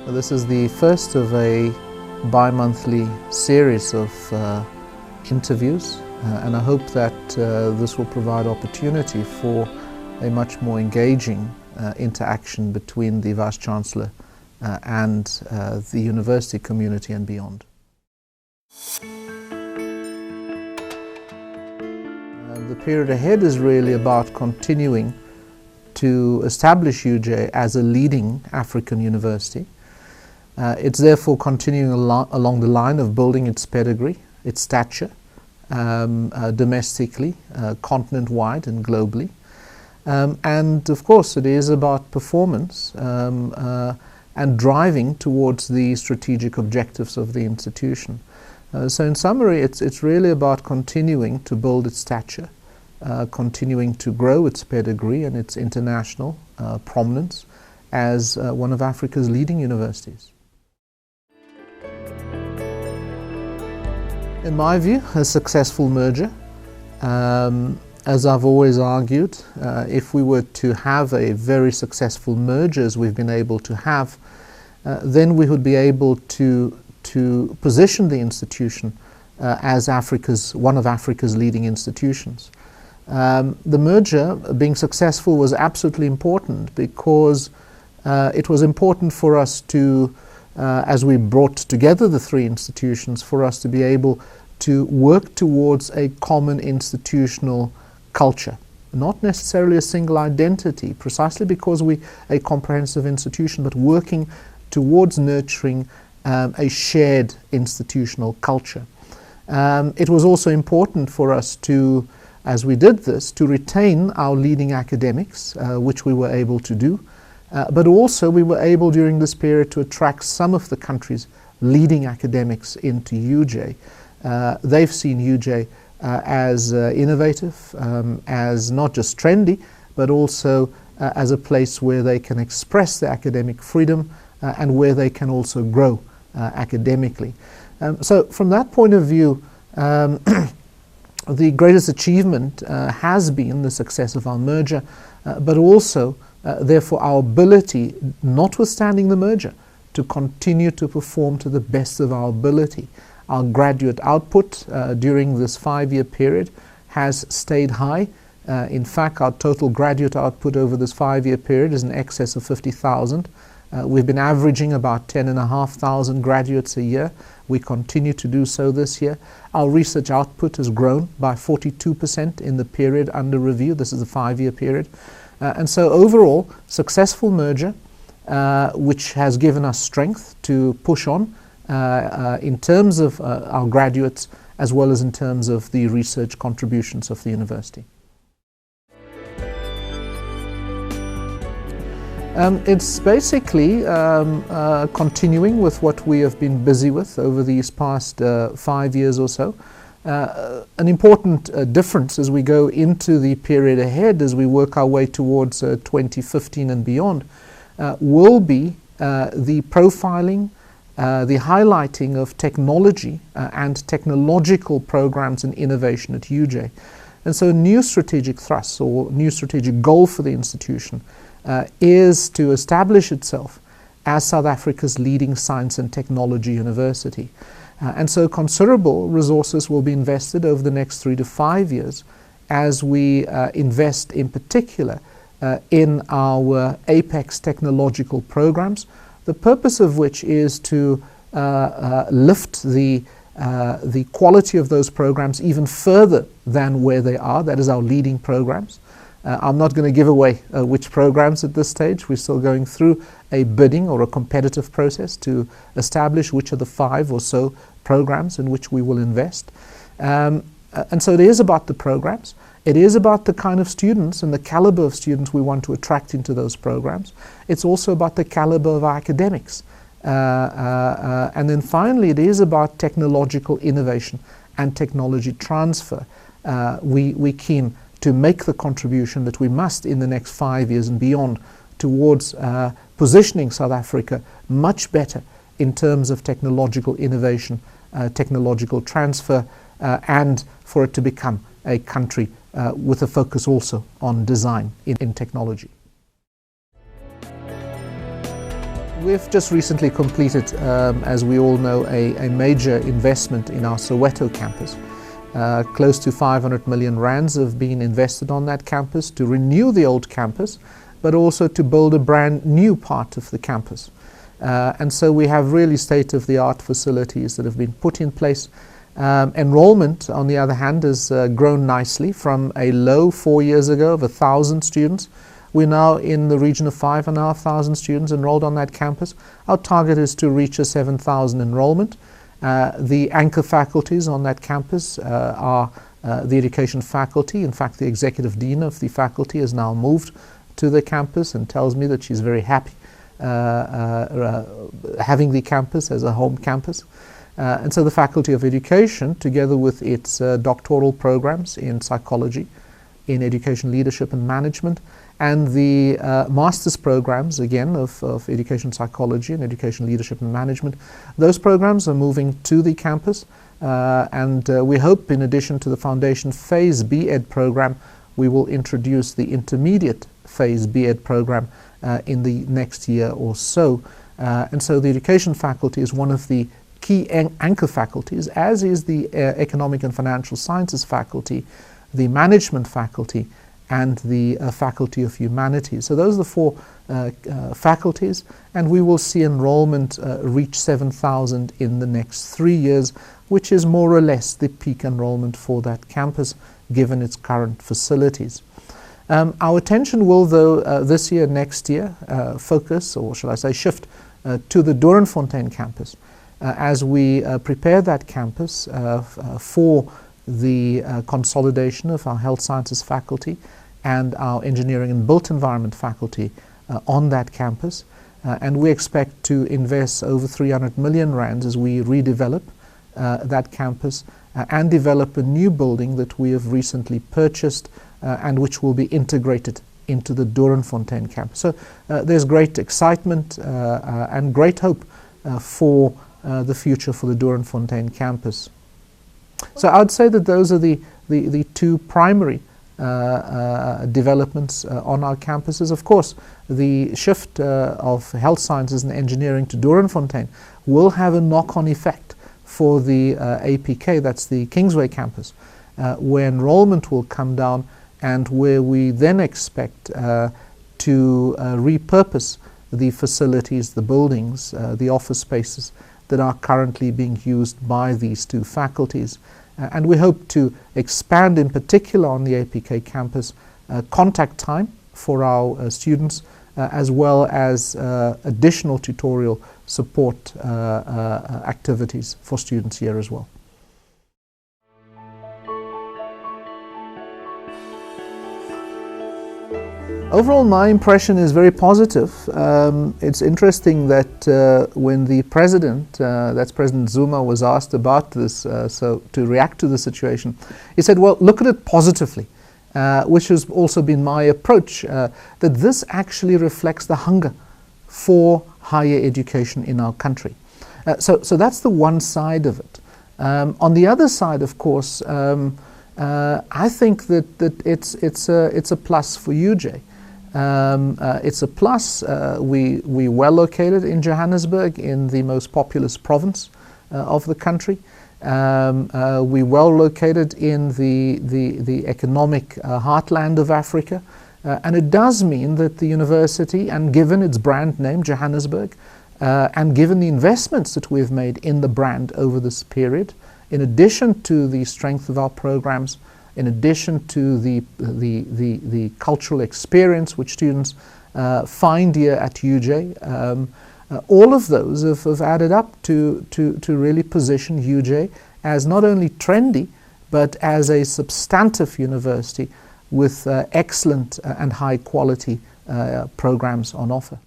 This is the first of a bi-monthly series of interviews, and I hope that this will provide opportunity for a much more engaging interaction between the Vice-Chancellor and the university community and beyond. The period ahead is really about continuing to establish UJ as a leading African university. It's therefore continuing along the line of building its pedigree, its stature, domestically, continent-wide and globally. And of course it is about performance and driving towards the strategic objectives of the institution. So in summary, it's really about continuing to build its stature, continuing to grow its pedigree and its international prominence as one of Africa's leading universities. In my view, a successful merger, as I've always argued, if we were to have a very successful merger as we've been able to have, then we would be able to position the institution as one of Africa's leading institutions. The merger, being successful, was absolutely important because it was important for us to, as we brought together the three institutions, for us to be able to work towards a common institutional culture, not necessarily a single identity, precisely because we're a comprehensive institution, but working towards nurturing a shared institutional culture. It was also important for us to, as we did this, to retain our leading academics, which we were able to do, but also we were able during this period to attract some of the country's leading academics into UJ. They've seen UJ as innovative, as not just trendy, but also as a place where they can express their academic freedom and where they can also grow academically. So from that point of view, the greatest achievement has been the success of our merger, but also therefore our ability, notwithstanding the merger, to continue to perform to the best of our ability. Our graduate output during this 5-year period has stayed high. In fact, our total graduate output over this 5-year period is in excess of 50,000. We've been averaging about 10,500 graduates a year. We continue to do so this year. Our research output has grown by 42% in the period under review. This is a 5-year period. And so overall, successful merger, which has given us strength to push on in terms of our graduates as well as in terms of the research contributions of the university. It's basically continuing with what we have been busy with over these past 5 years or so. An important difference as we go into the period ahead, as we work our way towards 2015 and beyond, will be the profiling, the highlighting of technology and technological programs and innovation at UJ. And so a new strategic thrust or new strategic goal for the institution is to establish itself as South Africa's leading science and technology university. And so considerable resources will be invested over the next 3 to 5 years as we invest in particular in our apex technological programs, the purpose of which is to lift the quality of those programs even further than where they are. That is our leading programs. I'm not going to give away which programs at this stage. We're still going through a bidding or a competitive process to establish which are the 5 or so programs in which we will invest. And so it is about the programs. It is about the kind of students and the caliber of students we want to attract into those programs. It's also about the caliber of our academics. And then finally, it is about technological innovation and technology transfer. We're keen to make the contribution that we must in the next 5 years and beyond towards positioning South Africa much better in terms of technological innovation, technological transfer, and for it to become a country with a focus also on design in technology. We've just recently completed, as we all know, a major investment in our Soweto campus. Close to 500 million rands have been invested on that campus to renew the old campus, but also to build a brand new part of the campus. And so we have really state-of-the-art facilities that have been put in place. Enrollment, on the other hand, has grown nicely from a low 4 years ago of 1,000 students. We're now in the region of 5,500 students enrolled on that campus. Our target is to reach a 7,000 enrollment. The anchor faculties on that campus are the education faculty. In fact, the executive dean of the faculty has now moved to the campus and tells me that she's very happy having the campus as a home campus. And so the Faculty of Education, together with its doctoral programs in psychology, in education leadership and management, and the master's programs, again, of education psychology and education leadership and management, those programs are moving to the campus. And we hope, in addition to the foundation phase B.Ed program, we will introduce the intermediate phase B.Ed program in the next year or so. And so the education faculty is one of the key anchor faculties, as is the economic and financial sciences faculty, the management faculty, and the Faculty of Humanities. So those are the four faculties, and we will see enrollment reach 7,000 in the next 3 years, which is more or less the peak enrollment for that campus, given its current facilities. Our attention will, though, this year, next year, focus, or shall I say shift, to the Doornfontein campus, as we prepare that campus for the consolidation of our health sciences faculty and our engineering and built environment faculty on that campus. And we expect to invest over 300 million rands as we redevelop that campus and develop a new building that we have recently purchased and which will be integrated into the Doornfontein campus. So there's great excitement and great hope for the future for the Doornfontein campus. So I would say that those are the two primary developments on our campuses. Of course, the shift of health sciences and engineering to Doornfontein will have a knock-on effect for the APK, that's the Kingsway campus, where enrollment will come down and where we then expect to repurpose the facilities, the buildings, the office spaces that are currently being used by these two faculties. And we hope to expand, in particular on the APK campus, contact time for our students, as well as additional tutorial support activities for students here as well. Overall, my impression is very positive. It's interesting that when the president, that's President Zuma, was asked about this, so to react to the situation, he said, well, look at it positively, which has also been my approach, that this actually reflects the hunger for higher education in our country. So that's the one side of it. On the other side, of course, I think that it's a plus for UJ. It's a plus. We're well located in Johannesburg, in the most populous province of the country. We're well located in the economic heartland of Africa. And it does mean that the university, and given its brand name, Johannesburg, and given the investments that we've made in the brand over this period, in addition to the strength of our programs, in addition to the cultural experience which students find here at UJ, all of those have added up to really position UJ as not only trendy, but as a substantive university with excellent and high quality programs on offer.